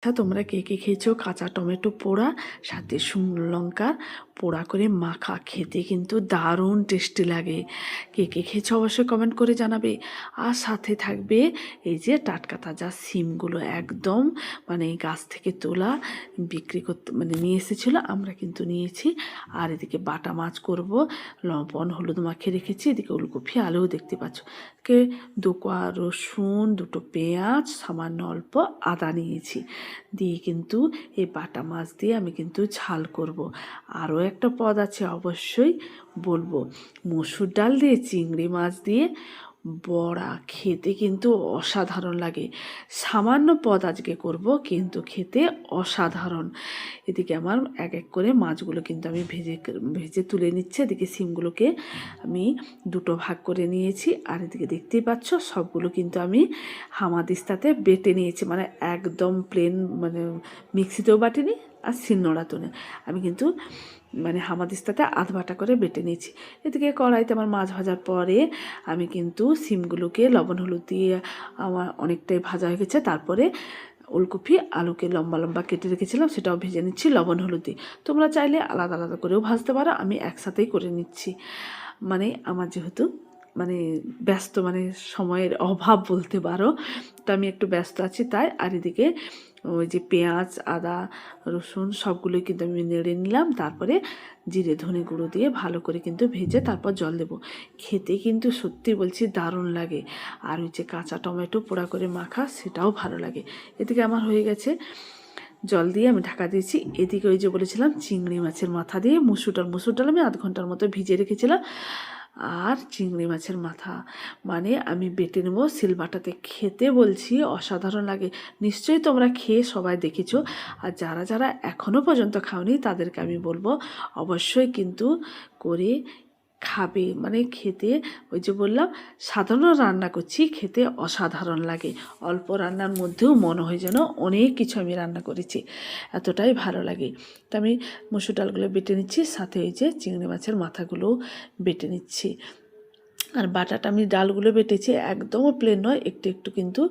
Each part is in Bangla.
তোমরা কে কে খেয়েছো কাঁচা টমেটো পোড়া সাথে শুকনো লঙ্কা পোড়া করে মাখা? খেতে কিন্তু দারুণ টেস্টি লাগে। কে কে খেয়েছো অবশ্যই কমেন্ট করে জানাবে। আর সাথে থাকবে এই যে টাটকা তাজা সিমগুলো, একদম মানে গাছ থেকে তোলা, বিক্রি করতে মানে নিয়ে এসেছিলো, আমরা কিন্তু নিয়েছি। আর এদিকে বাটা মাছ করব, লবণ হলুদ মাখিয়ে রেখেছি। এদিকে ওলকপি আলুও দেখতে পাচ্ছ। কে দুকোয়া রসুন, দুটো পেঁয়াজ, সামান্য অল্প আদা নিয়েছি, দিয়ে কিন্তু এই বাটা মাছ দিয়ে আমি কিন্তু ঝাল করব। আরও একটা পদ আছে অবশ্যই বলবো, মসুর ডাল দিয়ে চিংড়ি মাছ দিয়ে বড়া, খেতে কিন্তু অসাধারণ লাগে। সামান্য পদ আজকে করব, কিন্তু খেতে অসাধারণ। এদিকে আমার এক এক করে মাছগুলো কিন্তু আমি ভেজে ভেজে তুলে নিচ্ছি। এদিকে সিমগুলোকে আমি দুটো ভাগ করে নিয়েছি। আর এদিকে দেখতেই পাচ্ছ সবগুলো কিন্তু আমি হামাদিস্তাতে বেটে নিয়েছি, মানে একদম প্লেন, মানে মিক্সিতেও বাটিনি আর শিলনোড়াতেও না, আমি কিন্তু মানে হামাদিস্তাতে আধ বাটা করে বেটে নিয়েছি। এদিকে কড়াইতে আমার মাছ ভাজার পরে আমি কিন্তু সিমগুলোকে লবণ হলুদ দিয়ে আমার অনেকটাই ভাজা হয়ে গেছে। তারপরে ওলকপি আলুকে লম্বা লম্বা কেটে রেখেছিলাম, সেটাও ভেজে নিচ্ছি লবণ হলুদ দিয়ে। তোমরা চাইলে আলাদা আলাদা করেও ভাজতে পারো, আমি একসাথেই করে নিচ্ছি। মানে আমার যেহেতু মানে ব্যস্ত, মানে সময়ের অভাব বলতে পারো, তো আমি একটু ব্যস্ত আছি তাই। আর এদিকে ওই যে পেঁয়াজ আদা রসুন সবগুলোই কিন্তু আমি নেড়ে নিলাম। তারপরে জিরে ধনে গুঁড়ো দিয়ে ভালো করে কিন্তু ভেজে তারপর জল দেবো। খেতে কিন্তু সত্যি বলছি দারুণ লাগে। আর ওই যে কাঁচা টমেটো পোড়া করে মাখা, সেটাও ভালো লাগে। এদিকে আমার হয়ে গেছে, জল দিয়ে আমি ঢাকা দিয়েছি। এদিকে ওই যে বলেছিলাম চিংড়ি মাছের মাথা দিয়ে মুসুর ডাল আমি আধ ঘন্টার মতো ভিজিয়ে রেখেছিলাম। আর চিংড়ি মাছের মাথা মানে আমি বেটে নেবো শিলবাটাতে। খেতে বলছি অসাধারণ লাগে। নিশ্চয়ই তোমরা খেয়ে সবাই দেখেছো। আর যারা যারা এখনও পর্যন্ত খাওনি তাদেরকে আমি বলবো অবশ্যই কিন্তু করে খাবে। মানে খেতে ওই যে বললাম সাধারণ রান্না করছি, খেতে অসাধারণ লাগে। অল্প রান্নার মধ্যেও মনে হয় যেন অনেক কিছু আমি রান্না করেছি, এতটাই ভালো লাগে। তো আমি মসুর ডালগুলো বেটে নিচ্ছি, সাথে এই যে চিংড়ি মাছের মাথাগুলোও বেটে নিচ্ছি। আর বাটাটা আমি ডালগুলো বেটেছি একদমও প্লেন নয়, একটু একটু কিন্তু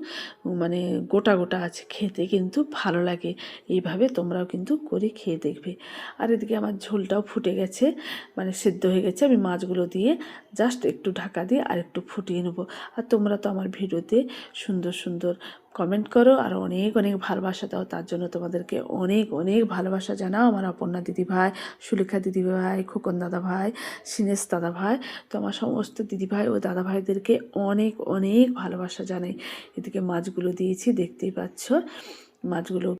মানে গোটা গোটা আছে, খেতে কিন্তু ভালো লাগে। এইভাবে তোমরাও কিন্তু করে খেয়ে দেখবে। আর এদিকে আমার ঝোলটাও ফুটে গেছে, মানে সেদ্ধ হয়ে গেছে। আমি মাছগুলো দিয়ে জাস্ট একটু ঢাকা দিয়ে আর একটু ফুটিয়ে নেবো। আর তোমরা তো আমার ভিডিওতে সুন্দর সুন্দর কমেন্ট করো আর অনেক অনেক ভালোবাসা দাও, তার জন্য তোমাদেরকে অনেক অনেক ভালোবাসা জানাও। আমার অপর্ণা দিদিভাই, সুলেখা দিদিভাই, খোকন দাদা ভাই, সিনেশ দাদা ভাই, তো আমার সমস্ত দিদিভাই ও দাদা ভাইদেরকে অনেক অনেক ভালোবাসা জানাই। এদিকে মাছগুলো দিয়েছি, দেখতেই পাচ্ছ মাছগুলো